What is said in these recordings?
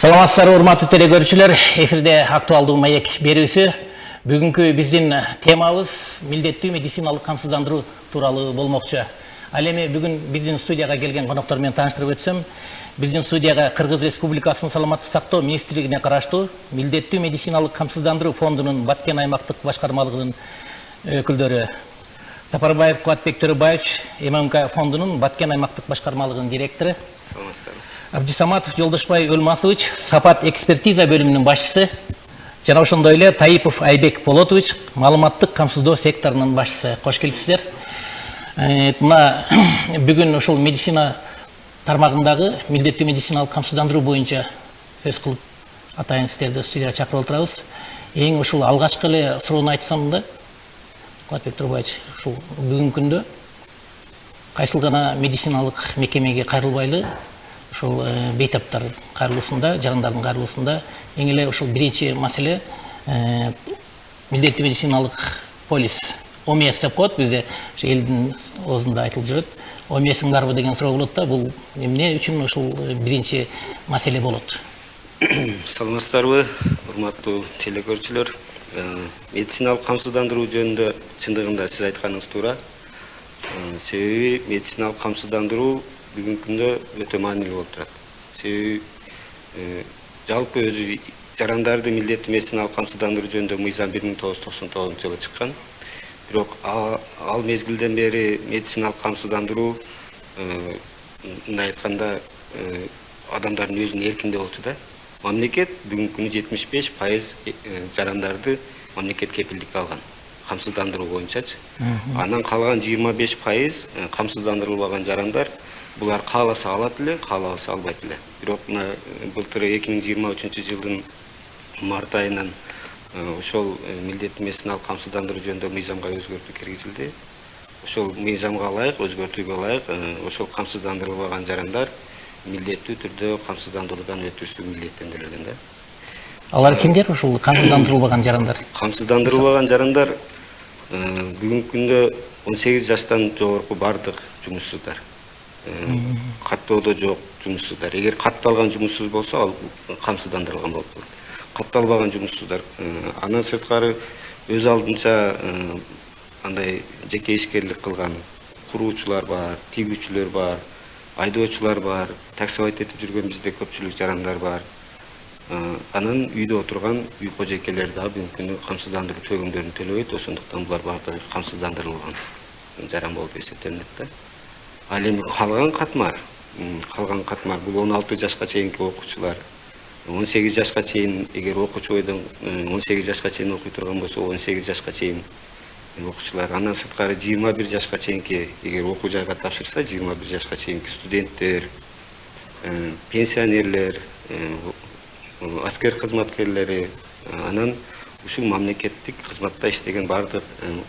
Саламатсыздар, урматтуу телекөрүүчүлөр. Эфирде актуалдуу маек берүүсү. Бүгүнкү биздин темабыз милдеттүү медициналык камсыздандыруу тууралуу болмокчу. Ал эми бүгүн биздин студияга келген коноктор менен тааныштырып өтсөм, биздин студияга Кыргыз Республикасынын саламаттык сактоо министрлигине караштуу милдеттүү медициналык камсыздандыруу фондунун Баткен аймактык башкармалыгынын өкүлдөрү Сапарбаев Куатбек Төрөбаевич, ММК фондунун Баткен аймактык башкармалыгынын директору. Саламатсыздар. Абдисаматов Жолдошбай Өлмасович, Сапат экспертиза бөлүмүнүн башчысы. Жана ошондой эле Таипов Айбек Болотович, маалыматтык камсыздоо секторунун башчысы. Кош келипсиздер. Мына бүгүн ушул медицина тармагындагы милдеттүү медициналык камсыздандыруу боюнча сөз кылып атайын сиздерди студияга чакырып отурабыз. Эң ушул алгачкы эле суроону айтсам да, Куатбек Төрөбаевич, ушул бүгүнкү күндө кайсыл гана медициналык мекемеге кайрылбайлы ушул бейтаптар кайрылуусунда, жарандардын кайрылуусунда эң эле ушул биринчи маселе милдеттүү медициналык полис. ОМС деп коет бизде, элдин оозунда айтылып жүрөт. ОМС барбы деген суроо болот да, бул эмне үчүн ушул биринчи маселе болот? Саламатсыздарбы, урматтуу телекөрүүчүлөр. Медициналык камсыздандыруу жөнүндө чындыгында сиз айтканыңыз туура. Себеби медициналык камсыздандыруу бүгүнкү күндө өтө маанилүү болуп турат. Себеби жалпы өзү жарандарды милдеттүү медициналык камсыздандыруу жөнүндө мыйзам 1999-жылы чыккан. Бирок ал мезгилден бери медициналык камсыздандыруу мындай айтканда адамдардын өзүнүн эркинде болчу да. Мамлекет бүгүнкү күнү 75% жарандарды мамлекет кепилдикке алган. Камсыздандыруу боюнчачы. Анан калган 25% камсыздандырылбаган жарандар булар кааласа алат эле, каалабаса албайт эле. Бирок мына былтыр 2023-жылдын март айынан ошол милдеттүү медициналык камсыздандыруу жөнүндө мыйзамга өзгөртүү киргизилди. Ошол мыйзамга ылайык, өзгөртүүгө ылайык ошол камсыздандырылбаган жарандар милдеттүү түрдө камсыздандыруудан өтүүсү милдеттендирилген да. Алар кимдер ушул камсыздандырылбаган жарандар? Камсыздандырылбаган жарандар бүгүнкү күндө 18 жаштан жогорку бардык жумушсуздар. Каттоодо жок жумушсуздар. Эгер катталган жумушсуз болсо, ал камсыздандырылган болуп калат. Катталбаган жумушсуздар. Андан сырткары өз алдынча андай жеке ишкерлик кылган куруучулар бар, тигүүчүлөр бар, айдоочулар бар, таксовать этип жүргөн бизде көпчүлүк жарандар бар. Анан үйдө отурган үй кожойкелер да бүгүнкү күндө камсыздандыруу төгүмдөрүн төлөбөйт, ошондуктан булар баардыгы камсыздандырылган жаран болуп эсептелинет да. Ал эми калган катмар бул 16 жашка чейинки окуучулар, 18 жашка чейин эгер окуучу бойдон 18 жашка чейин окуй турган болсо 18 жашка чейин окуучулар, андан сырткары 21 жашка чейинки эгер окуу жайга тапшырса 21 жашка чейинки студенттер, пенсионерлер, аскер кызматкерлери, анан ушул мамлекеттик кызматта иштеген бардык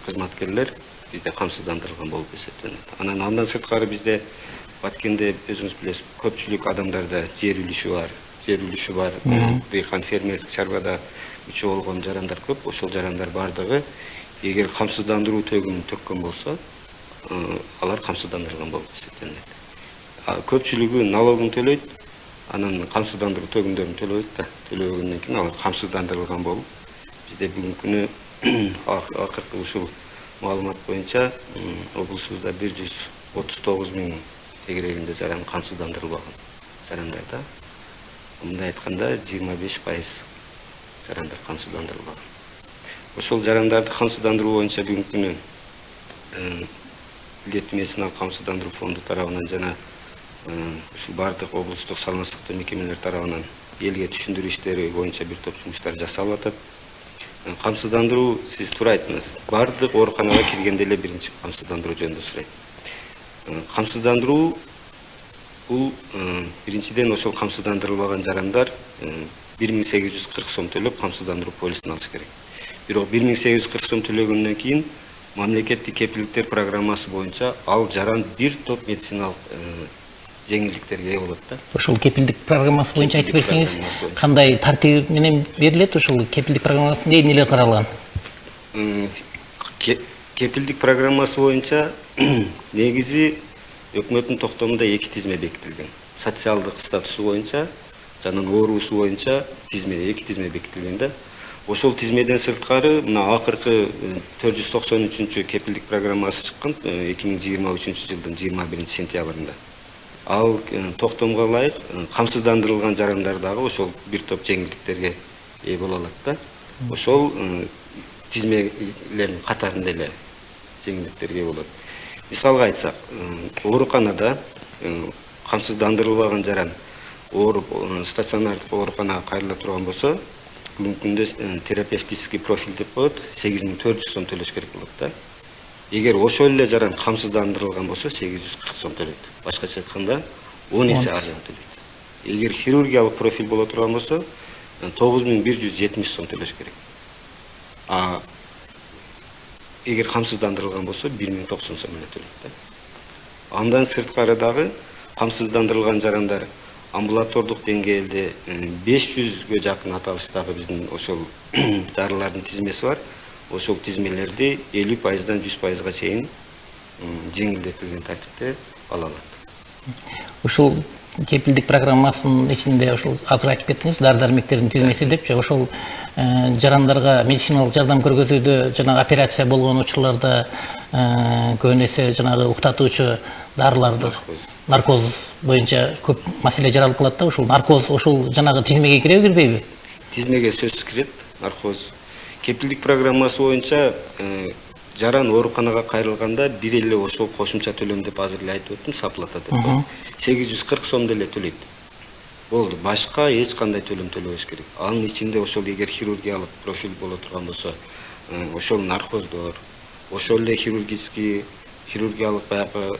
кызматкерлер бизде камсыздандырылган болуп эсептелет. Андан сырткары бизде Баткенде өзүңүз билесиз, көпчүлүк адамдарда жер үлүшү бар. Дыйкан фермерлик чарбада мүчө болгон жарандар көп. Ошол жарандар бардыгы эгер камсыздандыруу төгүмүн төккөн болсо, алар камсыздандырылган болуп эсептелет. Көпчүлүгү налогун төлөйт, анан камсыздандыруу төгүмдөрүн төлөбөйт да. Төлөбөгөндөн кийин алар камсыздандырылган болуп, бизде бүгүнкү күнү акыркы ушул маалымат боюнча облусубузда 139 000 тегерегинде жаран камсыздандырылбаган жарандарда. Мындай айтканда 25% жарандар камсыздандырылбаган. Ошол жарандарды камсыздандыруу боюнча бүгүнкү күнү милдеттүү медициналык камсыздандыруу фонду тарабынан жана ушул бардык облустук саламаттык сактоо мекемелери тарабынан элге түшүндүрүү иштери боюнча бир топ жумуштар жасалып атат. Камсыздандыруу, сиз туура айттыңыз. Бардык ооруканага киргенде эле биринчи камсыздандыруу жөнүндө сурайт. Камсыздандыруу бул биринчиден ошол камсыздандырылбаган жарандар 1840 сом төлөп камсыздандыруу полисин алыш керек. Бирок 1840 сом төлөгөндөн кийин мамлекеттик кепилдиктер программасы боюнча ал жаран бир топ медициналык жеңилдиктерге ээ болот да. Ошол кепилдик программасы боюнча айтып берсеңиз, кандай тартип менен берилет ошол кепилдик программасында эмнелер каралган? Кепилдик программасы боюнча негизи өкмөттүн токтомунда 2 тизме бекитилген. Социалдык статусу боюнча жанын оорусу боюнча эки тизме бекитилген да. Ошол тизмеден сырткары мына акыркы 493 кепилдик программасы чыккан 2023 жылдын 21 сентябрында. Ал токтомго ылайык камсыздандырылган жарандар дагы ошол бир топ жеңилдиктерге ээ боло алат да. Ошол тизмелердин катарында эле жеңилдиктерге болот. Мисалга айтсак, ооруканада камсыздандырылбаган жаран ооруп стационардык ооруканага кайрыла турган болсо, бүгүнкү күндө терапевтический профиль деп коет, 8400 сом төлөш керек болот да. Эгер ошол эле жаран камсыздандырылган болсо 840 сом төлөйт. Башкача айтканда 10 эсе арзан төлөйт. Эгер хирургиялык профиль боло турган болсо 9170 сом төлөш керек. Эгер камсыздандырылган болсо 1090 сом эле төлөйт да. Андан сырткары дагы камсыздандырылган жарандар амбулатордук деңгээлде 500гө жакын аталыштагы биздин ошол дарылардын тизмеси бар. Ошол тизмелерди 50%дан 100%га чейин жеңилдетилген тартипте ала алат. Ушул кепилдик программасынын ичинде ошол азыр айтып кеттиңиз, дары-дармектердин тизмеси депчи, ошол жарандарга медициналык жардам көргөзүүдө жана операция болгон учурларда көбүн эсе жанагы уктатуучу дарыларды наркоз боюнча көп маселе жаралып калат да. Ушул наркоз ошол жанагы тизмеге киреби, кирбейби? Тизмеге сөзсүз кирет. Наркоз кепилдик программасы боюнча жаран ооруканага кайрылганда бир эле ошол кошумча төлөм деп азыр эле айтып өттүм, саплата деп. 840 сом деле төлөйт. Болду, башка эч кандай төлөм төлөбөш керек. Анын ичинде ошол эгер хирургиялык профиль боло турган болсо, ошол наркоздор, ошол эле хирургиялык баягы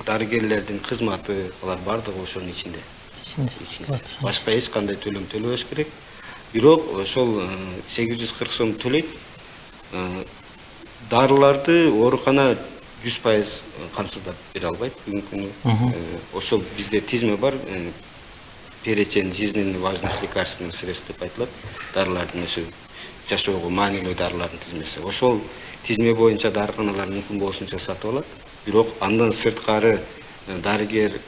дарыгерлердин кызматы, алар бардыгы ошонун ичинде. Башка эч кандай төлөм төлөбөш керек. Бирок ошол 840 сом төлөйт. Дарыларды оорукана 100% камсыздап бере албайт. Бүгүнкү күнү ошол бизде тизме бар, перечень жизненно важных лекарственных средств деп айтылат. Дарылардын ошо жашоого маанилүү дарылардын тизмеси. Ошол тизме боюнча дарыканалар мүмкүн болушунча сатып алат. Бирок андан сырткары дарыгер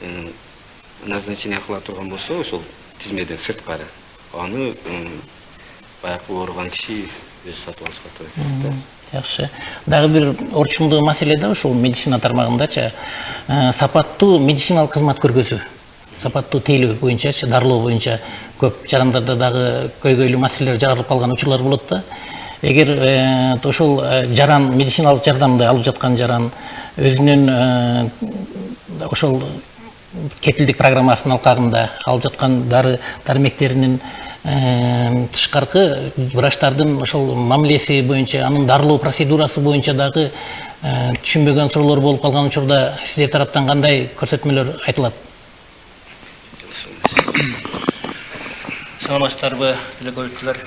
назначение кыла турган болсо, ошол тизмеден сырткары аны баягы ооруган киши өзү сатып алышка туура келет. Жакшы. Дагы бир орчундуу маселе да ушул медицина тармагындачы сапаттуу медициналык кызмат көргөзүү, сапаттуу тейлөө боюнчачы, дарылоо боюнча көп жарандарда дагы көйгөйлүү маселелер жаралып калган учурлар болот да. Эгер ошол жаран медициналык жардамды алып жаткан жаран өзүнүн ошол кепилдик программасынын алкагында алып жаткан дары-дармектеринин тышкаркы врачтардын ошол мамилеси боюнча, анын дарылоо процедурасы боюнча дагы түшүнбөгөн суроолор болуп калган учурда сиздер тараптан кандай көрсөтмөлөр айтылат? Саламатсыздарбы, телекөрүүчүлөр?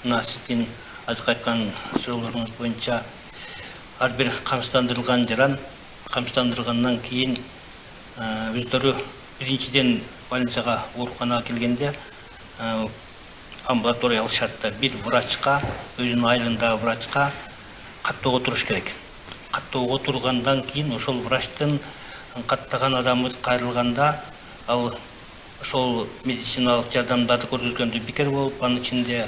Мына сиздин азыркы айткан суроолоруңуз боюнча ар бир камсыздандырылган жаран камсыздандырылгандан кийин өздөрү биринчиден больницага, ооруканага келгенде амбулаториялык шартта бир врачка, өзүнүн айылындагы врачка каттоого туруш керек. Каттоого тургандан кийин ошол врачтын каттаган адамы кайрылганда ал ошол медициналык жардамдарды көрсөткөндө бекер болуп, анын ичинде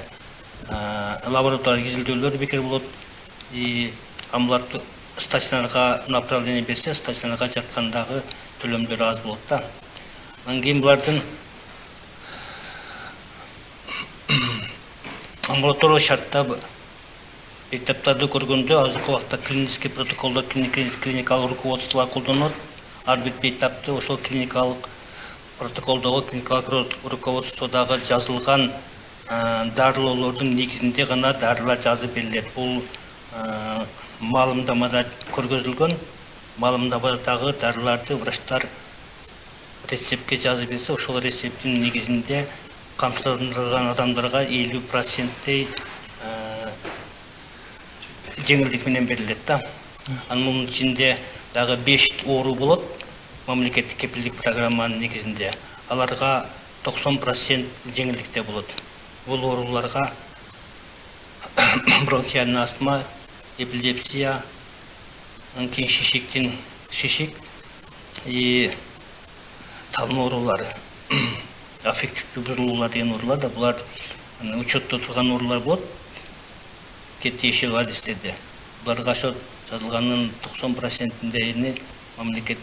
лабораториялык изилдөөлөр бекер болот. Амбулатория стационарга направление берсе, стационарга жаткандагы төлөмдөр аз болот да. Андан кийин булардын амбулаториялык шартта этаптарды көргөндө азыркы убакта клинический протоколдо клиникалык руководстволор колдонулат. Ар бир этапты ошол клиникалык протоколдогу клиникалык руководстводагы жазылган дарылоолордун негизинде гана дарылар жазып берилет. Бул маалымдамада көргөзүлгөн. Маалымдамадагы дарыларды врачтар рецептке жазып берсе, ошол рецепттин негизинде камсыздандырылган адамдарга 50% жеңилдик менен берилет да. Анын ичинде дагы 5 оору болот. Мамлекеттик кепилдик программанын негизинде аларга 90% жеңилдикте болот. Бул ооруларга бронхиальный астма, эпилепсия, анткин шишик и талын оорулары, аффективдүү бузулуулар деген оорулар да, булар учетто турган оорулар болот. Тиешелүү адистерде. Буларга ошо жазылганын 90%-inde мамлекет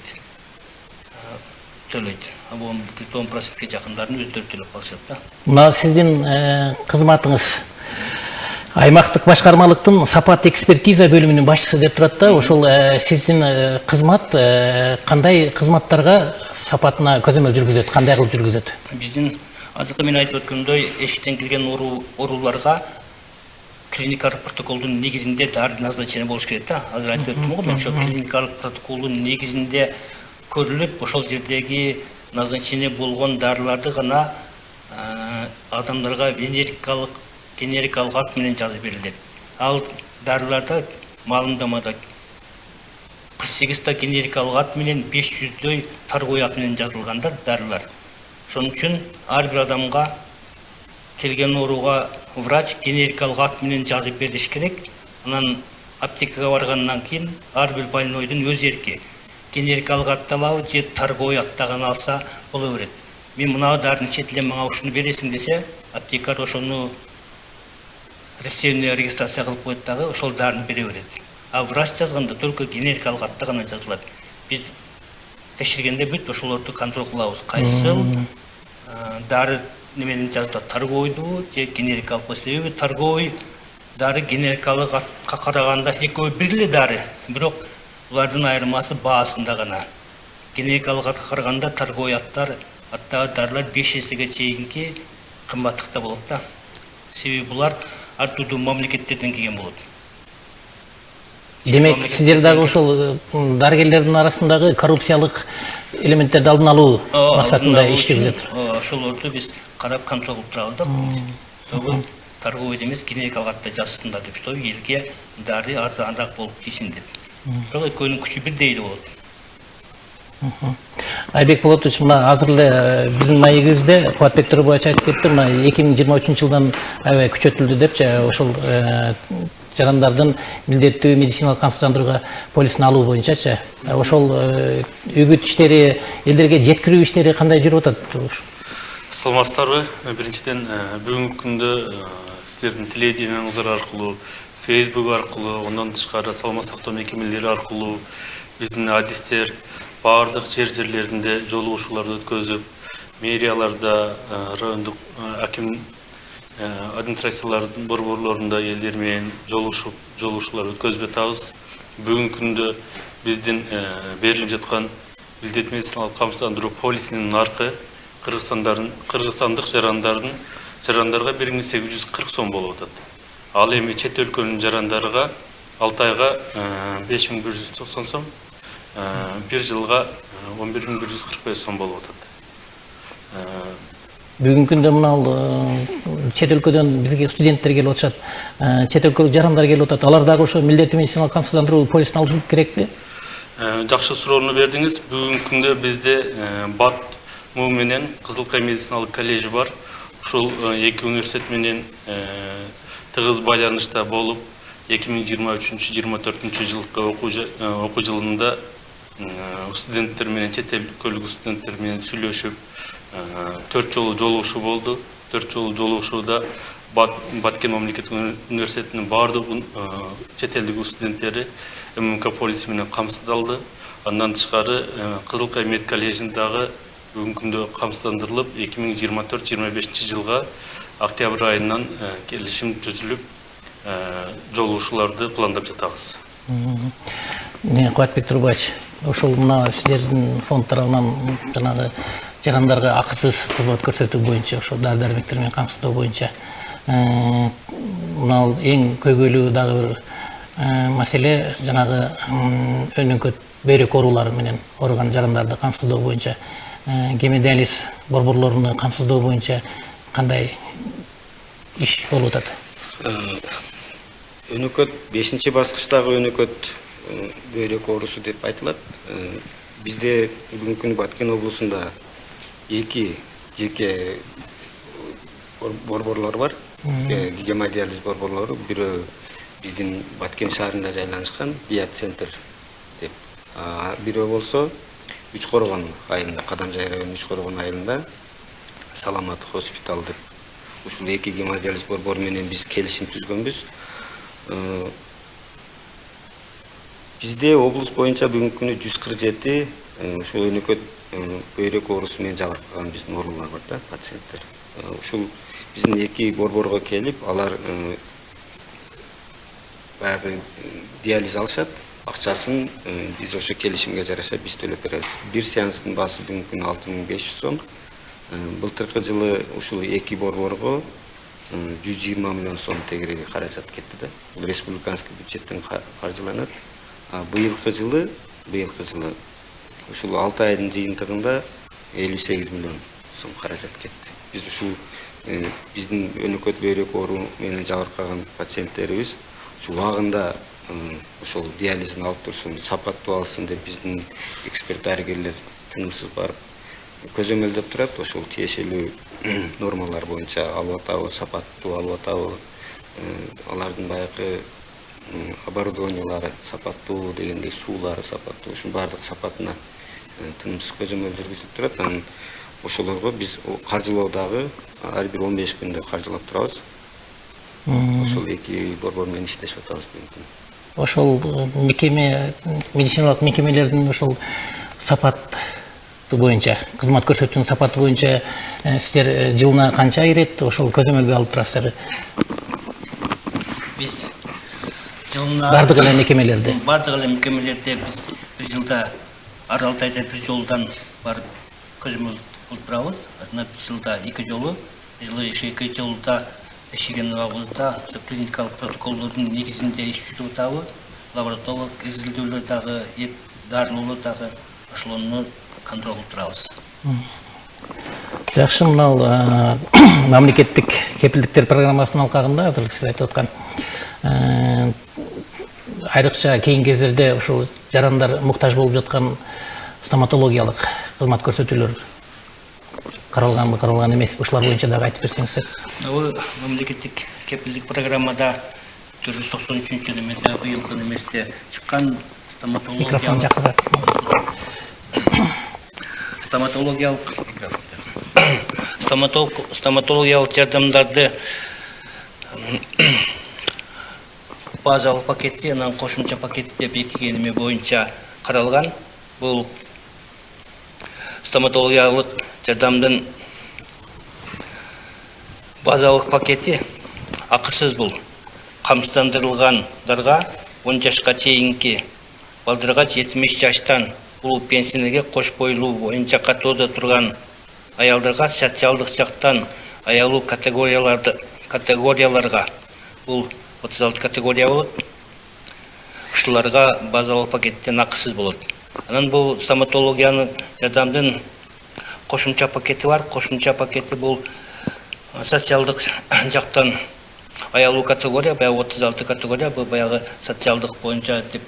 төлөйт. А бул 10%-ке жакындарын өздөрү төлөп калышат да. Мына сиздин кызматыңыз аймактык башкармалыктын сапат экспертиза бөлүмүнүн башчысы деп турат да, ошол сиздин кызмат кандай кызматтарга сапатына көзөмөл жүргүзөт, кандай кылып жүргүзөт? Биздин азыркы мен айтып өткөндөй эшиктен кирген ооруларга клиникалык протоколдун негизинде дары назначение болуш керек да. Азыр айтып өттүм го, мен ошо клиникалык протоколдун негизинде көрүлүп, ошол жердеги назначение болгон дарыларды гана адамдарга генерикалык ат менен жазып берилет. Ал дарыларда маалымдамада 48 генерикалык ат менен 500дөй торговый ат менен жазылгандар дарылар. Ошон үчүн ар бир адамга келген ооруга врач генерикалык ат менен жазып бериш керек. Анан аптекага баргандан кийин ар бир больнойдун өз эрки. Генерикалык атты алабы же торговый аттаган алса боло берет. Мен мына дарыны чет эле мага ушуну бересиң десе, аптекар ошону рецептный регистрация кылып коет дагы, ошол дарыны бере берет. А врач жазганда только генерикалык атты гана жазылат. Биз текшергенде бүт ошолорду контроль кылабыз. Кайсыл дары неменен жазылат, торговойдубу же генерикалык. Себеби торговый дары генерикалык атка караганда экөө бир эле дары, бирок булардын айырмасы баасында гана. Генерикалык атка караганда торговый аттагы дарылар 5 эсеге чейинки кымбаттыкта болот да. Себеби булар ар түрдүү мамлекеттерден келген болот. Демек, сиздер дагы ошол дарыгерлердин арасындагы коррупциялык элементтерди алдын алуу максатында иштеп жүрөт. Ошолорду биз карап контроль кылып турабыз да. Торговый эмес, генерикалык атта жазсындар деп, что элге дары арзаныраак болуп тийсин деп. Бирок экөөнүн күчү бирдей эле болот. Айбек Болотович, мына азыр эле биздин маегибизде Кубатбек Төрөбаевич айтып кетти, мына 2023-жылдан аябай күчөтүлдү депчи, ошол жарандардын милдеттүү медициналык камсыздандырууга полисин алуу боюнчачы. Ошол үгүт иштери, элдерге жеткирүү иштери кандай жүрүп атат? Саламатсыздарбы? Биринчиден бүгүнкү күндө сиздердин телевидениеңиздер аркылуу, Facebook аркылуу, ондан тышкары саламат сактоо мекемелери аркылуу биздин адистер баардык жерлеринде жолугушууларды өткөзүп, мэрияларда, райондук аким администрациялардын борборлорунда элдер менен жолугушуулар өткөзүп атабыз. Бүгүнкү күндө биздин берилип жаткан милдеттүү медициналык камсыздандыруу полисинин наркы кыргызстандык жарандарга 1840 сом болуп атат. Ал эми чет өлкөнүн жарандарга 6 айга 5190 сом, 1 жылга 11145 сом болуп атат. Бүгүнкү күндө мына чет өлкөдөн бизге студенттер келип атышат, чет өлкөлүк жарандар келип атат. Алар дагы ошо милдеттүү медициналык камсыздандыруу полисин алышы керекпи? Жакшы суроону бердиңиз. Бүгүнкү күндө бизде БАТ менен Кызылкай медициналык коллежи бар. Ушул эки университет менен тыгыз байланышта болуп, 2023-24 жылкы окуу жылында студенттер менен, чет өлкөлүк студенттер менен сүйлөшүп, 4 жолу жолугушуу болду. 4 жолу жолугушууда Баткен мамлекеттик университетинин баардык чет элдик студенттери ММК полиси менен камсыздалды. Андан тышкары Кызылкай мед коллежиндагы бүгүнкү күндө камсыздандырылып, 2024-25 жылга октябрь айынан келишим түзүлүп, жолугушууларды пландап жатабыз. Кубатбек Төрөбаевич, ошол мына сиздердин фонд тарабынан жанагы жарандарга акысыз кызмат көрсөтүү боюнча, ошол дары-дармектер менен камсыздоо боюнча мына эң көйгөйлүү дагы бир маселе жанагы өнөкөт бөйрөк оорулары менен ооруган жарандарды камсыздоо боюнча, гемодиализ борборлоруну камсыздоо боюнча кандай иш болуп атат? Өнөкөт 5-чи баскычтагы өнөкөт бөйрөк оорусу деп айтылат. Бизде бүгүнкү күнү Баткен облусунда 2 жеке борборлор бар. Гемодиализ борборлору, бирөө биздин Баткен шаарында жайланышкан Биоцентр деп. Бирөө болсо Үч Коргон айылында, Кадамжай районунун Үч Коргон айылында Саламат хоспитал деп ушул эки гемодиализ борбору менен биз келишим түзгөнбүз. Бизде облус боюнча бүгүнкү күнү 147 ушул өнөкөт бөйрөк оорусу менен жабыркаган биздин оорулар бар да, пациенттер. Ушул биздин эки борборго келип, алар баягы диализ алышат. Акчасын биз ошо келишимге жараша биз төлөп беребиз. Бир сеанстын баасы бүгүнкү күнү 6500 сом. Былтыркы жылы ушул эки борборго 120 миллион сом тегереги каражат кетти да. Бул республиканский бюджеттен каржыланат. Быйылкы жылы ушул 6 айдын жыйынтыгында 58 миллион сом каражат кетти. Биз ушул биздин өнөкөт бөйрөк оору менен жабыркаган пациенттерибиз ушул убагында ошол диализин алып турсун, сапаттуу алсын деп биздин эксперт дарыгерлер тынымсыз барып көзөмөлдөп турат. Ошол тиешелүү нормалар боюнча алып атабы, сапаттуу алып атабы, алардын баягы оборудованиялары сапаттуу дегендей, суулары сапаттуу, ушун баардык сапатына тынымсыз көзөмөл жүргүзүлүп турат. Анан ошолорго биз каржылоодагы ар бир 15 күндө каржылап турабыз. Ошол эки борбор менен иштешип атабыз бүгүнкү. Ошол мекеме, медициналык мекемелердин ошол сапат боюнча, кызмат көрсөтүүнүн сапаты боюнча сиздер жылына канча ирет ошол көзөмөлгө алып турасыздар? Биз жылына Бардык эле мекемелерде биз бир жылда ар 6 айда бир жолдан барып көзөмөл алып турабыз. Бир жылда 2 жолу, жылы 2 жолда ишеген убагыбызда клиникалык протоколдордун негизинде иш жүрүп атабы, лабораториялык изилдөөлөр дагы, дарылоолор дагы ошолорну контролдоп турабыз. Жакшы, мынау мамлекеттик кепилдиктер программасынын алкагында азыр сиз айтып аткан айрыкча кийинки кездерде ушул жарандар муктаж болуп жаткан стоматологиялык кызмат көрсөтүүлөр каралганбы, каралган эмес, ушулар боюнча дагы айтып берсеңиздер. Мамлекеттик кепилдик программада 493 немеде быйылкы неместе чыккан стоматологиялык жардамдарды базалык пакети, анан кошумча пакети деп эки неме боюнча каралган. Бул стоматологиялык жардамдын базалык пакети акысыз бул. Камсыздандырылгандарга 10 жашка чейинки балдырга 70 жаштан улуу пенсионерге кош бойлуу боюнча катоодо турган аялдарга социалдык жактан аялуу категорияларга бул 36 категория болот. Ушуларга базалык пакеттен акысыз болот. Анан бул стоматологиянын жардамдын кошумча пакети бар. Кошумча пакети бул социалдык жактан аялуу категория, баягы 36 категория, бул баягы социалдык боюнча деп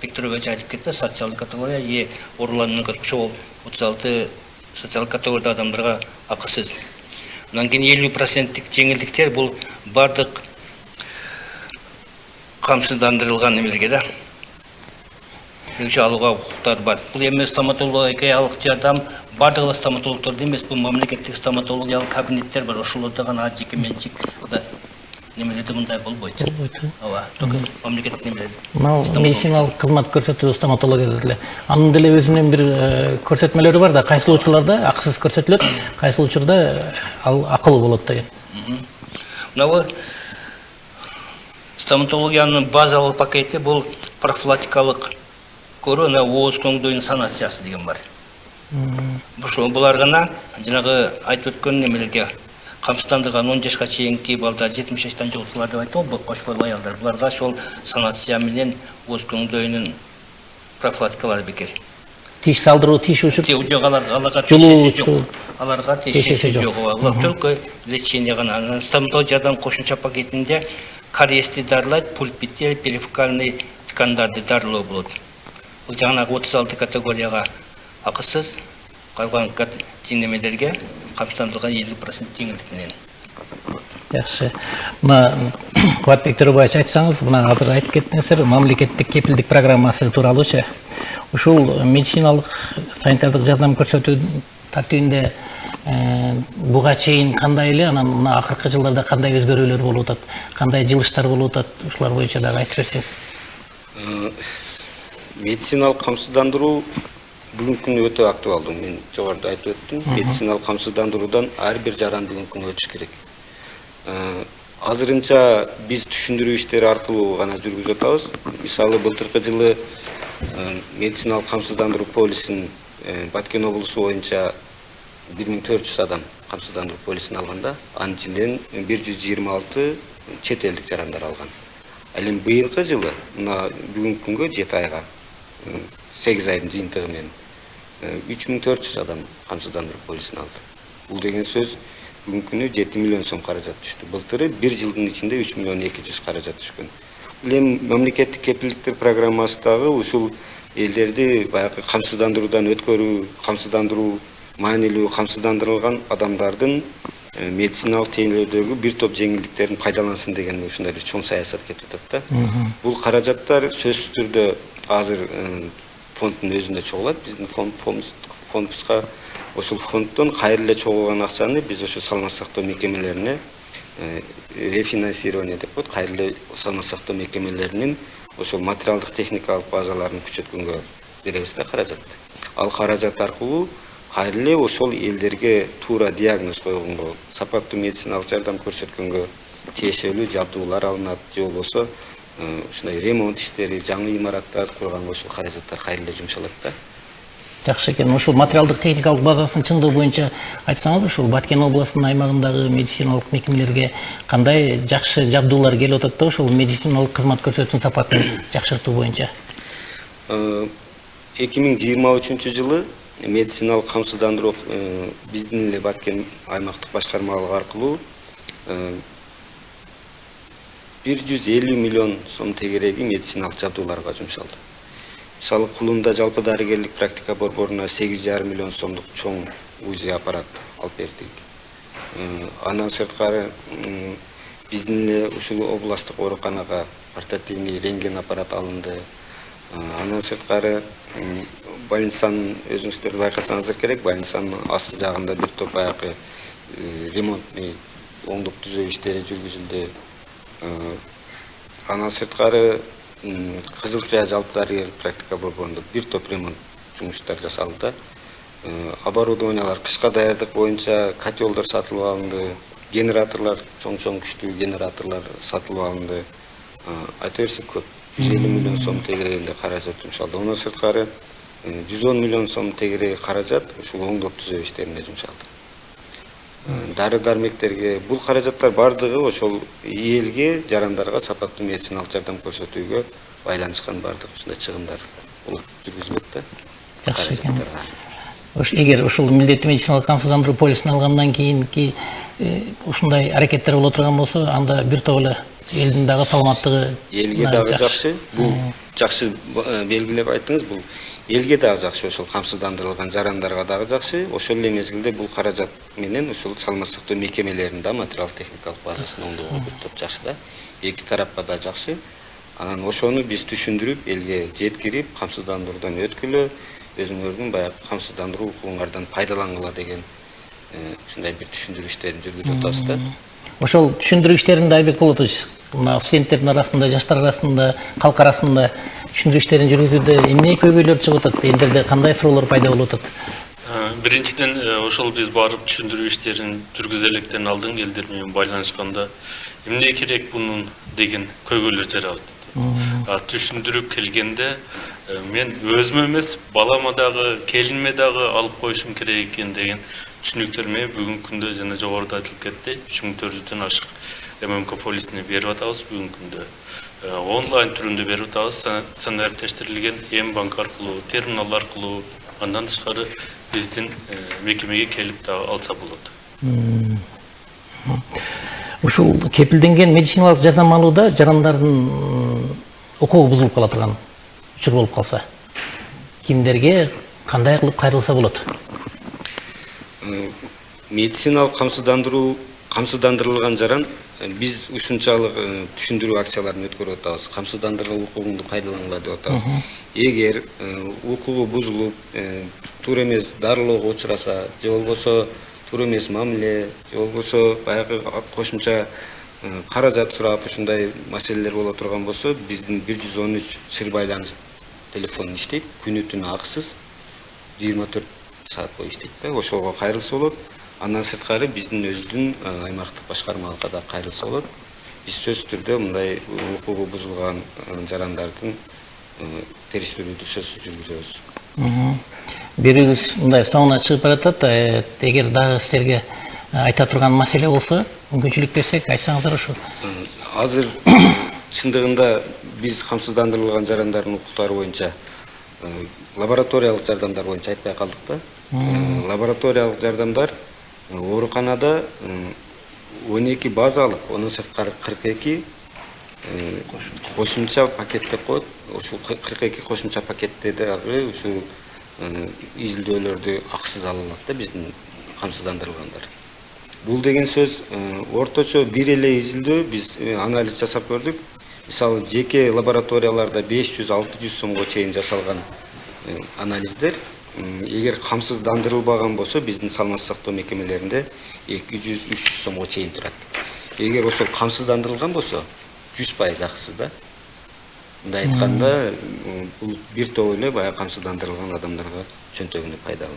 Викторович айтып кетти, социалдык категория ооруларынын ошол 36 социалдык категорияда адамдарга акысыз. Анан кийин 50% жеңилдиктер бул бардык камсыздандырылган эмелерге да алууга укуктар бар. Бул эми стоматологиялык жардам бардык стоматологдордо эмес, бул мамлекеттик стоматологиялык кабинеттер бар. Ошолордо гана жеке менчик немелерде мындай болбойт. Ооба, только мамлекеттик немелер. Медициналык кызмат көрсөтүү стоматологияда деле. Анын деле өзүнүн бир көрсөтмөлөрү бар да, кайсыл учурларда акысыз көрсөтүлөт, кайсыл учурда ал акылуу болот деген. Мына стоматологиянын базалык пакети бул профилактикалык көрүү, ооз көңдөйүнүн санациясы деген бар. Булар гана жанагы айтып өткөн немелерге камсыздандырган 10 жашка чейинки балдар 70 жаштан жоготулар деп айттым, бул кош бойлуу аялдар. Буларга ошол санация менен ооз көңдөйүнүн профилактикалары бекер. Тиш салдыруу, тиш учуп, аларга тиешеси жок. Аларга тиешеси жок. Алар только лечение гана. Стоматология жардам кошумча пакетинде кариести дарылайт, пульпитти, перифокальный ткандарды дарылоо болот. Бул жанагы 36 категорияга акысыз, калган жеңилдиктерге камсыздандырылган 50% жеңилдик менен. Жакшы. Мына Кубат Викторович айтсаңыз, мына азыр айтып кеттиңиздер, мамлекеттик кепилдик программасы тууралуучу. Ушул медициналык санитардык жардам көрсөтүү тартибинде буга чейин кандай эле, анан мына акыркы жылдарда кандай өзгөрүүлөр болуп атат, кандай жылыштар болуп атат, ушулар боюнча дагы айтып берсеңиз. Медициналык камсыздандыруу бүгүнкү күндө өтө актуалдуу. Мен жогоруда айтып өттүм. Медициналык камсыздандыруудан ар бир жаран бүгүнкү күндө өтүш керек. Азырынча биз түшүндүрүү иштери аркылуу гана жүргүзүп атабыз. Мисалы, былтыркы жылы медициналык камсыздандыруу полисин Баткен облусу боюнча 1400 адам камсыздандыруу полисин алганда, анын ичинен 126 чет элдик жарандар алган. Ал эми быйылкы жылы мына бүгүнкү күнгө 7 айга 8 айдын жыйынтыгы менен 3400 адам камсыздандыруу полисин алды. Бул деген сөз бүгүнкү күнү 7 миллион сом каражат түштү. Былтыры 1 жылдын ичинде 3 миллион 200 каражат түшкөн. Бул эми мамлекеттик кепилдиктер программасы дагы ушул элдерди баягы камсыздандыруудан өткөрүү, камсыздандыруу маанилүү камсыздандырылган адамдардын медициналык тейлөөдөгү бир топ жеңилдиктерин пайдалансын деген ушундай бир чоң саясат кетип атат да. Бул каражаттар сөзсүз түрдө азыр фонддун өзүндө чогулат. Биздин фондубузга ошол фонддон кайра эле чогулган акчаны биз ошо саламат сактоо мекемелерине рефинансирование деп коет, кайра эле саламат сактоо мекемелеринин ошол материалдык техникалык базаларын күчөткөнгө беребиз да каражатты. Ал каражат аркылуу кайра эле ошол элдерге туура диагноз койгонго, сапаттуу медициналык жардам көрсөткөнгө тиешелүү жабдуулар алынат, же болбосо ушундай ремонт иштери, жаңы имараттарды курганга ошол каражаттар кайра эле жумшалат да. Жакшы экен. Ушул материалдык техникалык базасын чындыгы боюнча айтсаңыз, ушул Баткен областынын аймагындагы медициналык мекемелерге кандай жакшы жабдуулар келип атат да, ушул медициналык кызмат көрсөтүүнүн сапатын жакшыртуу боюнча? 2023 жылы медициналык камсыздандыруу биздин эле Баткен аймактык башкармалыгы аркылуу 150 миллион сом тегереги медициналык жабдууларга жумшалды. Мисалы, Кулунда жалпы дарыгерлик практика борборуна 8,5 миллион сомдук чоң УЗИ аппарат алып бердик. Андан сырткары биздин эле ушул областтык ооруканага портативный рентген аппарат алынды. Андан сырткары больницанын өзүңүздөр байкасаңыздар керек, больницанын асты жагында бир топ баягы ремонтный оңдук түзөө иштери жүргүзүлдү. Андан сырткары Кызыл Кыя жалпы дарыгерлик практика борборунда бир топ ремонт жумуштар жасалды. Оборудованиялар кышка даярдык боюнча котелдор сатылып алынды, генераторлор, чоң күчтүү генераторлор сатылып алынды. Айта берсек көп, 150 миллион сом тегерегинде каражат жумшалды. Онун сырткары 110 миллион сом тегереги каражат ушул оңдоп түзөө иштерине жумшалды. Дары-дармектерге бул каражаттар бардыгы ошол элге, жарандарга сапаттуу медициналык жардам көрсөтүүгө байланышкан бардык ушундай чыгымдар болуп жүргүзүлөт да. Жакшы экен. Эгер ушул милдеттүү медициналык камсыздандыруу полисин алгандан кийинки ушундай аракеттер боло турган болсо, анда бир топ эле элдин дагы саламаттыгы элге дагы жакшы. Бул жакшы белгилеп айттыңыз. Бул элге дагы жакшы, ошол камсыздандырылган жарандарга дагы жакшы. Ошол эле мезгилде бул каражат менен ошол саламат сактоо мекемелеринин да материалдык техникалык базасын оңдоого бир топ жакшы да. Эки тарапка да жакшы. Анан ошону биз түшүндүрүп, элге жеткирип, камсыздандыруудан өткүлө, өзүңөрдүн баягы камсыздандыруу укугуңардан пайдалангыла деген ушундай бир түшүндүрүү иштерин жүргүзүп атабыз да. Ошол түшүндүрүү иштеринде Айбек Болотович, мына студенттердин арасында, жаштар арасында, калк арасында түшүндүрүү иштерин жүргүзүүдө эмне көйгөйлөр чыгып атат? Элдерде кандай суроолор пайда болуп атат? Биринчиден, ошол биз барып түшүндүрүү иштерин жүргүзөлүктен алдын элдер менен байланышканда эмне керек бунун деген көйгөйлөр жаралып атат. Түшүндүрүп келгенде мен өзүмө эмес, балама дагы, келиниме дагы алып коюшум керек экен деген түшүнүктөр менен бүгүнкү күндө жана жогоруда айтылып кетти, 3400дөн ашык ММК полисине берип атабыз бүгүнкү күндө. Онлайн түрүндө берип атабыз, санариптештирилген эм-банк аркылуу, терминал аркылуу, андан тышкары биздин мекемеге келип дагы алса болот. Ушул кепилденген медициналык жардам алууда жарандардын укугу бузулуп кала турган учур болуп калса, кимдерге кандай кылып кайрылса болот? Медициналык камсыздандырылган жаран биз ушунчалык түшүндүрүү акцияларын өткөрүп атабыз. Камсыздандырылган укугуңду пайдалангыла деп атабыз. Эгер укугу бузулуп, туура эмес дарылоого учураса, же болбосо туура эмес мамиле же болбосо баягы кошумча каражат сурап ушундай маселелер боло турган болсо биздин 113 шыр байланыш телефон иштейт, күнү түнү акысыз 24 саат бою иштейт да, ошого кайрылса болот. Андан сырткары биздин өзүбүздүн аймактык башкармалыкка да кайрылса болот. Биз сөзсүз түрдө мындай укугу бузулган жарандардын териштирүүнү сөзсүз жүргүзөбүз. Бирибиз мындай соңуна чыгып баратат. Эгер дагы силерге айта турган маселе болсо, мүмкүнчүлүк берсек, айтсаңыздар ошо. Азыр чындыгында биз камсыздандырылган жарандардын укуктары боюнча лабораториялык жардамдар боюнча айтпай калдык да. Лабораториялык жардамдар ооруканада 12 базалык, анын сырткары 42 кошумча пакет деп коет. Ушул 42 кошумча пакетте дагы ушул изилдөөлөрдү акысыз ала алат да биздин камсыздандырылгандар. Бул деген сөз орточо бир эле изилдөө биз анализ жасап көрдүк. Мисалы жеке лабораторияларда 500-600 сомго чейин жасалган анализдер эгер камсыздандырылбаган болсо биздин саламаттык сактоо мекемелеринде 200-300 сомго чейин турат. Эгер ошол камсыздандырылган болсо 100% акысыз да. Мындай айтканда бул бир топ эле баягы камсыздандырылган адамдарга чөнтөгүнө пайдалуу.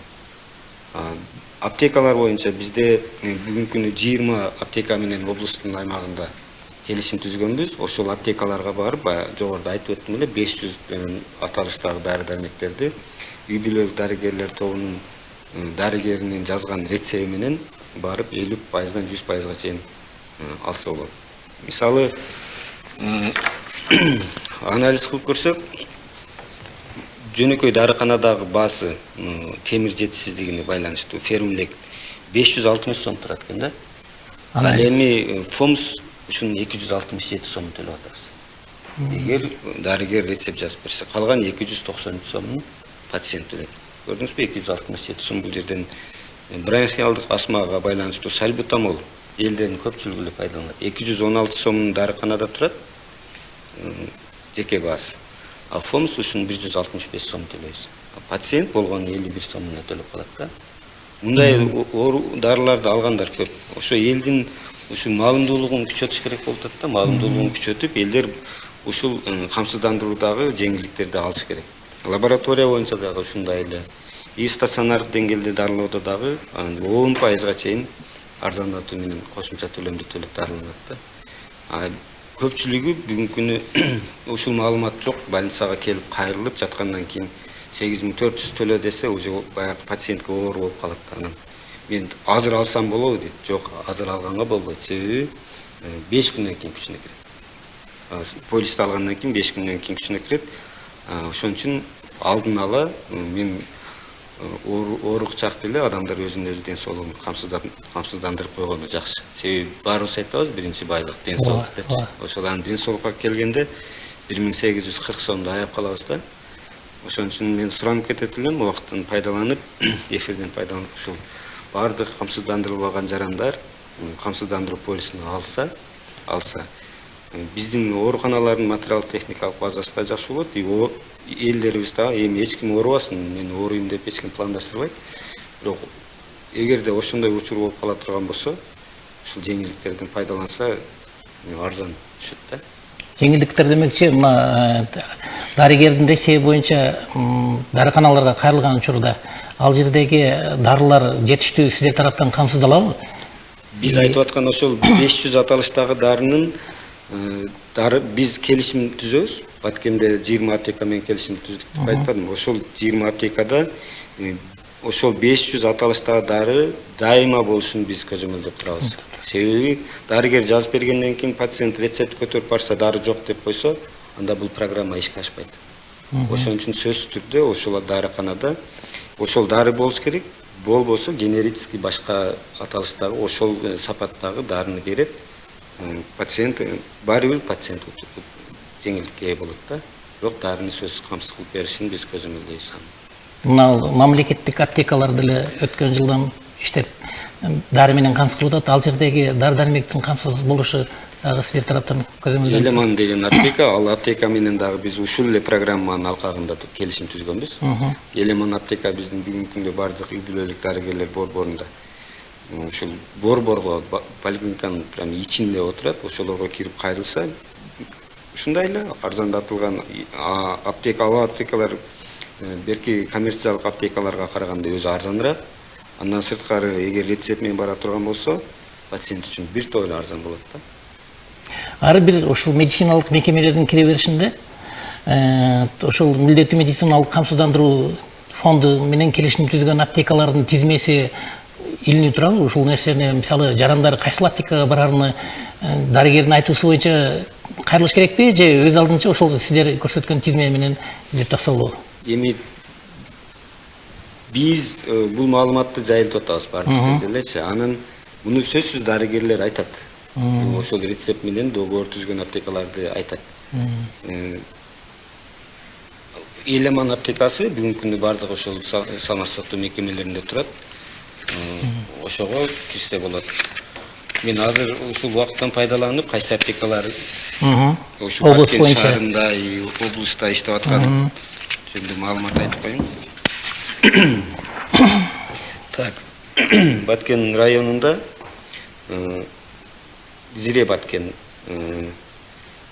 Аптекалар боюнча бизде бүгүнкү күнү 20 аптека менен облустун аймагында келишим түзгөнбүз. Ошол аптекаларга барып, жогоруда айтып өттүм эле 500 аталыштагы дары-дармектерди үй бүлөлүк дарыгерлер тобунун дарыгеринин жазган рецепти менен барып 50%-дан 100%га чейин алса болот. Мисалы анализ кылып көрсөк, жөнөкөй дарыканадагы баасы темир жетишсиздигине байланыштуу фермлек 560 сом турат экен да. Ал эми ФОМС ушунун 267 сом төлөп атабыз. Эгер дарыгер рецепт жазып берсе, калган 293 сомун пациент төлөйт. Көрдүңүзбү, 267 сом бул жерден бронхиалдык астмага байланыштуу сальбутамол элдердин көпчүлүгү эле пайдаланат. 216 сомун дарыканада турат жеке баасы. А ФОМС ушун 165 сом төлөйбүз. Пациент болгон 51 сомуна төлөп калат да. Мындай дарыларды алгандар көп. Ошо элдин ушул маалымдуулугун күчөтүш керек болуп атат да. Маалымдуулугун күчөтүп, элдер ушул камсыздандыруудагы жеңилдиктерди алыш керек. Лаборатория боюнча дагы ушундай эле. И стационардык деңгээлде дарылоодо дагы 10%га чейин арзандатуу менен кошумча төлөмдү төлөп дарыланат да. Көпчүлүгү бүгүнкү күнү ушул маалымат жок, больницага келип кайрылып жаткандан кийин 8400 төлө десе, уже баягы пациентке оор болуп калат. Анан мен азыр алсам болобу дейт. Жок, азыр алганга болбойт. Себеби 5 күндөн кийин күчүнө кирет. Полисти алгандан кийин 5 күндөн кийин күчүнө кирет. Ошон үчүн алдын ала мен оорукчак эле адамдар өзүнүн өзү ден соолугун камсыздандырып койгону жакшы. Себеби баарыбыз айтабыз, биринчи байлык ден соолук депчи. Ошол анын ден соолукка келгенде 1840 сомду аяп калабыз да. Ошон үчүн мен суранып кетет элем, убакыттан пайдаланып, эфирден пайдаланып ушул баардык камсыздандырылбаган жарандар камсыздандыруу полисин алса, биздин ооруканалардын материалдык техникалык базасы да жакшы болот. Элдерибиз да эми эч ким оорубасын, мен ооруйм деп эч ким пландаштырбайт. Бирок эгерде ошондой учур болуп кала турган болсо, ушул жеңилдиктерден пайдаланса, арзан түшөт да. Жеңилдиктер демекчи, мына дарыгердин рецепти боюнча дарыканаларга кайрылган учурда ал жердеги дарылар жетиштүү сиздер тараптан камсыздалабы? Биз айтып аткан ошол 500 аталыштагы дарынын биз келишим түзөбүз. Баткенде 20 аптека менен келишим түздүк деп айтпадым. Ошол 20 аптекада ошол 500 аталыштагы дары дайыма болушун биз көзөмөлдөп турабыз. Себеби дарыгер жазып бергенден кийин пациент рецепт көтөрүп барса, дары жок деп койсо, анда бул программа ишке ашпайт. Ошон үчүн сөзсүз түрдө ошол дарыканада ошол дары болуш керек. Болбосо генерический башка аталыштагы ошол сапаттагы дарыны берет. Пациент баары бир пациент жеңилдикке ээ болот да. Бирок дарыны сөзсүз камсыз кылып беришин биз көзөмөлдөйбүз. Мына мамлекеттик аптекалар деле өткөн жылдан иштеп дары менен камсыз кылып атат. Ал жердеги дары-дармектин камсыз болушу дагы сиздер тараптан көзөмөлдөнүп. Элеман деген аптека, ал аптека менен дагы биз ушул эле программанын алкагында келишим түзгөнбүз. Элеман аптека биздин бүгүнкү күндө бардык үй бүлөлүк дарыгерлер борборунда. ошол борборго поликлиниканын прям ичинде отурат, ошолорго кирип кайрылса, ушундай эле арзандатылган аптекалар берки коммерциялык аптекаларга караганда өзү арзаныраак. Андан сырткары эгер рецепт менен бара турган болсо, пациент үчүн бир топ эле арзан болот да. Ары бир ушул медициналык мекемелердин кире беришинде ошол милдеттүү медициналык камсыздандыруу фонду менен келишим түзгөн аптекалардын тизмеси илинип турабы? Ушул нерсени мисалы жарандар кайсыл аптекага барарыны дарыгердин айтуусу боюнча кайрылыш керекпи же өз алдынча ошол сиздер көрсөткөн тизме менен издеп таксалуу? Эми биз бул маалыматты жайылтып атабыз баардык жерде элечи. Анан муну сөзсүз дарыгерлер айтат. Ошол рецепт менен договор түзгөн аптекаларды айтат. Элеман аптекасы бүгүнкү күндө баардык ошол саламаттык сактоо мекемелеринде турат. Ошого кирсе болот. Мен азыр ушул убакыттан пайдаланып, кайсы аптекалар ошол Баткен шаарында, облуста иштеп аткан жөнүндө маалымат айтып коеюн. Так, Баткен районунда Зире Баткен,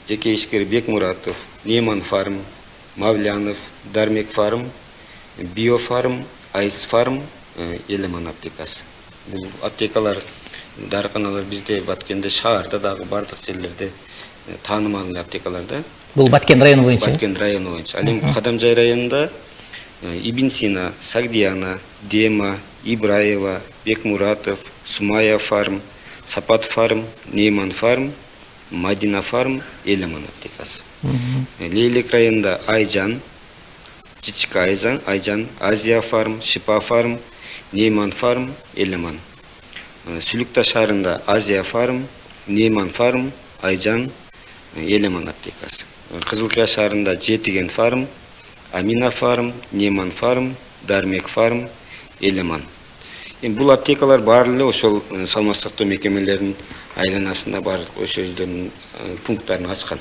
жеке ишкер Бекмуратов, Нейман фарм, Мавлянов, Дармек фарм, Биофарм, Айс фарм, Элеман аптекасы. Бул аптекалар, дарыканалар бизде Баткенде шаарда дагы бардык жерлерде таанымал аптекаларда. Бул Баткен району боюнча. Баткен району боюнча. Ал эми Кадамжай районунда Ибн Сина, Сагдиана, Дема, Ибраева, Бекмуратов, Сумая фарм, Сапат фарм, Нейман фарм, Мадина фарм, Элеман аптекасы. Лейлек районунда Айжан, Чичка Айжан, Азия фарм, Шипа фарм, Нейман фарм, Элеман. Сүлүкташ шаарында Азия фарм, Нейман фарм, Айжан, Элеман аптекасы. Кызылкая шаарында Жетиген фарм, Амина фарм, Нейман фарм, Дармек фарм, Элеман. Бул аптекалар баары эле ошол саламаттык сактоо мекемелеринин айланасында бар ошо өздөрүнүн пункттарын ачкан.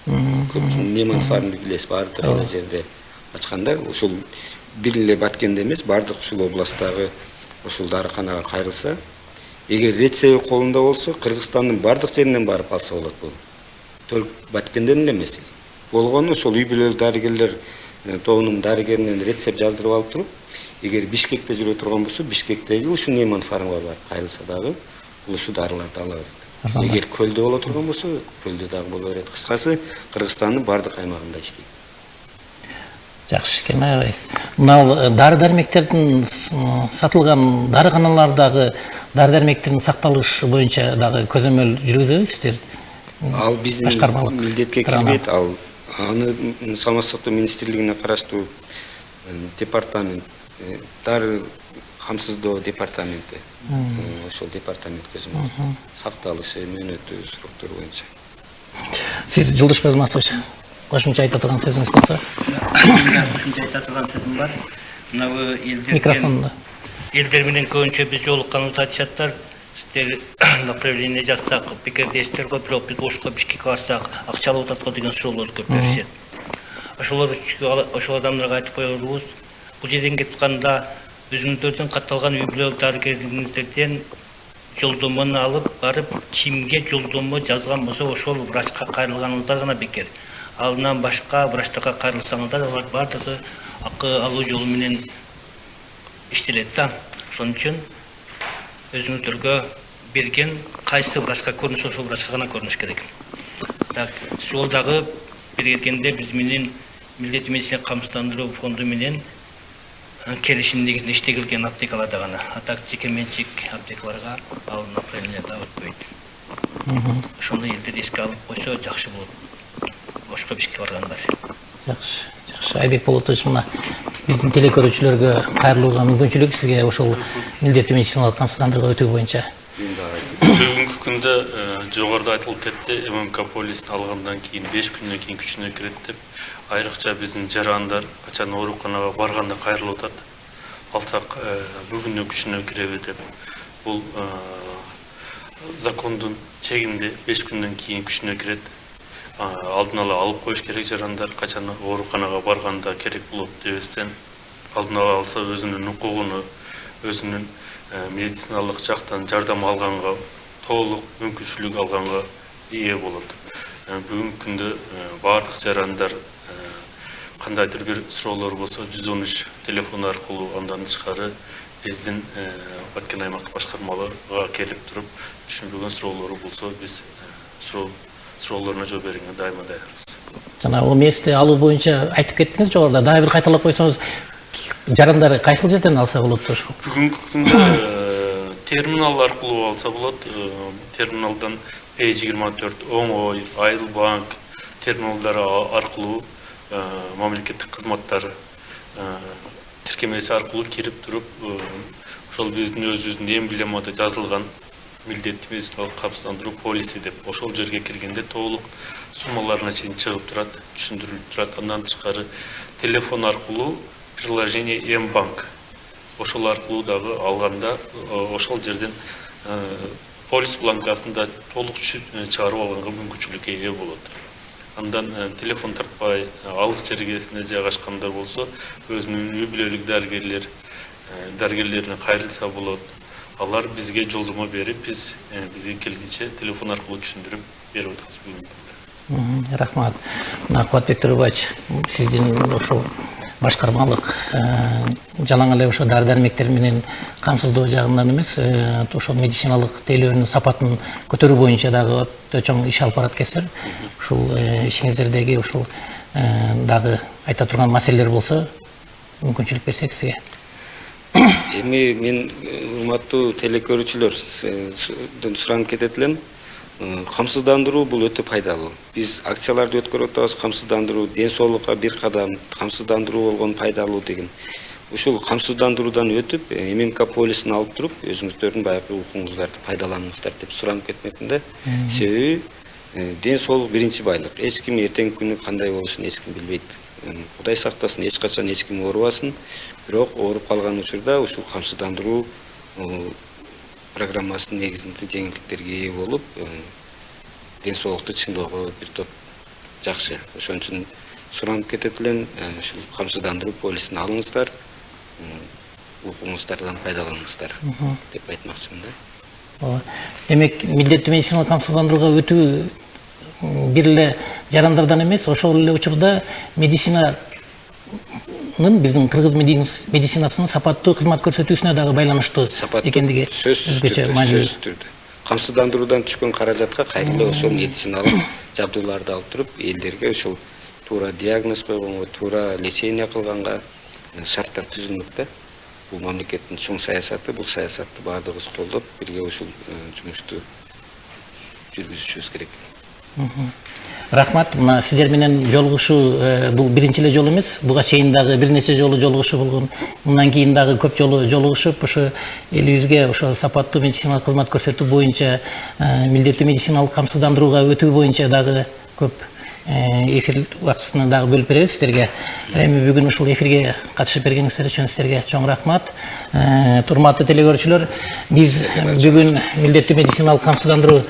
Нейман фармды билесиз, баардык жерде ачканда, ошол бир эле Баткенде эмес, баардык ушул областтагы ошол дарыканага кайрылса, эгер рецепти колунда болсо, Кыргызстандын баардык жеринен барып алса болот бул. Только Баткенден эле эмес. Болгону ошол үй бүлөлүк дарыгерлер тобунун дарыгеринен рецепт жаздырып алып туруп, эгер Бишкекте жүрө турган болсо, Бишкектеги ушу Нейман фармга барып кайрылса дагы, бул ушу дарыларды ала берет. Эгер Көлдө боло турган болсо, Көлдө дагы боло берет. Кыскасы, Кыргызстандын баардык аймагында иштейт. Жакшы, Кемай абай. Мына дары-дармектердин сатылган дарыканалардагы дары-дармектердин сакталышы боюнча дагы көзөмөл жүргүзөбүздөр. Ал биздин милдетке кирбейт, аны саламаттык сактоо министрлигине караштуу департамент, дары камсыздоо департаменти, ошол департамент көзөмөл сакталышы, мөөнөтү суроктор боюнча. Сиз Жолдошбай Алмасович, кошумча айта турган сөзүңүз болсо? Кошумча айта турган сөзүм бар. Мына Микрофонду. Элдер менен көбүнчө биз жолукканыбызды айтышаттар. Сиздер направление жазсак, пикирдештерге, бирок биз бошко Бишкекке барсак, акча алып атат деген суроолор көп беришет. Ошол адамдарга айтып коелубуз, бул жерден кетип атканда өзүңүздөрдүн катталган үй бүлөлүк дарыгерлигиңиздерден жолдомону алып барып, кимге жолдомо жазган болсо, ошол врачка кайрылганыңыздар гана бекер. Алынан башка врачтарга кайрылсаңыздар, алар бардыгы акы алуу жолу менен иштелет да. Ошон үчүн өзүңүздөргө берген кайсы врачка көрүнсө, ошол врачка гана көрүнүш керек. Так, сол дагы бир келгенде биз менен милдеттүү медицина камсыздандыруу фонду менен келишим негизинде иштегилген аптекаларда гана. А так жеке менчик аптекаларга ал направление да өтпөйт. Ошондо элдер эске алып койсо жакшы болот. Бошко Бишкекке баргандар. Жакшы. Айбек Болотович, мына биздин телекөрүүчүлөргө кайрылууга мүмкүнчүлүк сизге ошол милдеттүү медициналык камсыздандырууга өтүү боюнча. Бүгүнкү күндө жогоруда айтылып кетти, ММК полистин алгандан кийин 5 күндөн кийин күчүнө кирет деп, айрыкча биздин жарандар качан ооруканага барганда кайрылып атат. Алсак бүгүнү күчүнө киреби деп. Бул закондун чегинде 5 күндөн кийин күчүнө кирет. Алдын ала алып коюш керек жарандар, качан ооруканага барганда керек болот дебестен алдын ала алса өзүнүн укугуну, өзүнүн медициналык жактан жардам алганга, толук мүмкүнчүлүк алганга ээ болот. Бүгүнкү күндө бардык жарандар кандайдыр бир суроолор болсо 113 телефон аркылуу, андан тышкары биздин Баткен аймактык башкармалыга келип туруп, түшүнбөгөн суроолору болсо биз суроолоруна жооп берүүгө дайыма даярбыз. Жана о мээсти алуу боюнча айтып кеттиңиз жогоруда. Дагы бир кайталап койсоңуз, жарандар кайсыл жерден алса болот? Бүгүнкү күндө терминал аркылуу алса болот. Терминалдан P24, Оңой, Айыл банк терминалдары аркылуу мамлекеттик кызматтар тиркемеси аркылуу кирип туруп, ошол биздин өзүбүздүн эмблемада жазылган милдеттүү медициналык камсыздандыруу полиси деп ошол жерге киргенде толук суммаларына чейин чыгып турат, түшүндүрүлүп турат. Андан тышкары телефон аркылуу приложение М-банк, ошол аркылуу дагы алганда ошол жерден полис бланкасында толук чыгарып алганга мүмкүнчүлүккө ээ болот. Андан телефон тартпай алыс жергесине жайгашкандар болсо, өзүнүн үй бүлөлүк дарыгерлерине кайрылса болот. Алар бизге жолдомо берип, бизге келгиче телефон аркылуу түшүндүрүп берип атабыз бүгүнкү күндө. Рахмат. Кубатбек Төрөбаевич, сиздин ошол башкармалык жалаң эле ошо дары-дармектер менен камсыздоо жагынан эмес, ошол медициналык тейлөөнүн сапатын көтөрүү боюнча дагы өтө чоң иш алып барат экенсиздер. Ушул ишиңиздердеги ушул дагы айта турган маселелер болсо, мүмкүнчүлүк берсек сизге. Эми мен урматтуу телекөрүүчүлөр суранып кетет элем. Камсыздандыруу бул өтө пайдалуу. Биз акцияларды өткөрүп атабыз, камсыздандыруу ден соолукка бир кадам, камсыздандыруу болгон пайдалуу деген. Ушул камсыздандыруудан өтүп, ММК полисин алып туруп, өзүңүздөрдүн баягы укугуңуздарды пайдаланыңыздар деп суранып кетмекмин да. Себеби ден соолук биринчи байлык. Эч ким эртеңки күнү кандай болушун эч ким билбейт. Кудай сактасын, эч качан эч ким оорубасын. Бирок ооруп калган учурда ушул камсыздандыруу программасынын негизинде жеңилдиктерге ээ болуп, ден соолукту чыңдоого бир топ жакшы. Ошон үчүн суранып кетет элем, ушул камсыздандыруу полисин алыңыздар, укугуңуздардан пайдаланыңыздар деп айтмакчымын да. Демек, милдеттүү медициналык камсыздандырууга өтүү бир эле жарандардан эмес, ошол эле учурда биздин кыргыз медицинасынын сапаттуу кызмат көрсөтүүсүнө дагы байланыштуу экендиги сөзсүз түрдө. Камсыздандыруудан түшкөн каражатка кайрылуу ошол медициналык жабдууларды алып туруп, элдерге ошол туура диагноз койгонго, туура лечение кылганга шарттар түзүлмөк да. Бул мамлекеттин чоң саясаты, бул саясатты баардыгыбыз колдоп, бирге ушул жумушту жүргүзүшүбүз керек. Рахмат. Мына сиздер менен жолугушуу бул биринчи эле жолу эмес. Буга чейин дагы бир нече жолу жолугушуу болгон. Мындан кийин дагы көп жолу жолугушуп, ошо элибизге ошо сапаттуу медициналык кызмат көрсөтүү боюнча, милдеттүү медициналык камсыздандырууга өтүү боюнча дагы көп эфир убактысын дагы бөлүп беребиз сиздерге. Эми бүгүн ушул эфирге катышып бергениңиздер үчүн сиздерге чоң рахмат. Урматтуу телекөрүүчүлөр, биз бүгүн милдеттүү медициналык камсыздандыруу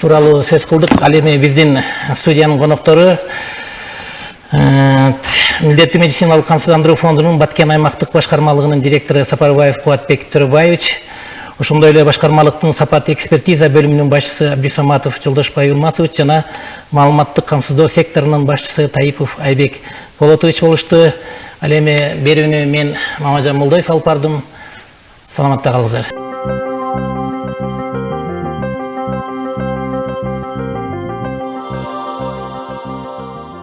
тууралуу сөз кылдык. Ал эми биздин студиянын коноктору милдеттүү медициналык камсыздандыруу фондунун Баткен аймактык башкармалыгынын директору Сапарбаев Кубатбек Төрөбаевич, ошондой эле башкармалыктын сапат экспертиза бөлүмүнүн башчысы Абдусаматов Жолдошбай Улмасович жана маалыматтык камсыздоо секторунун башчысы Таипов Айбек Болотович болушту. Ал эми берүүнү мен Мамажан Молдоев алып бардым. Саламатта калыңыздар.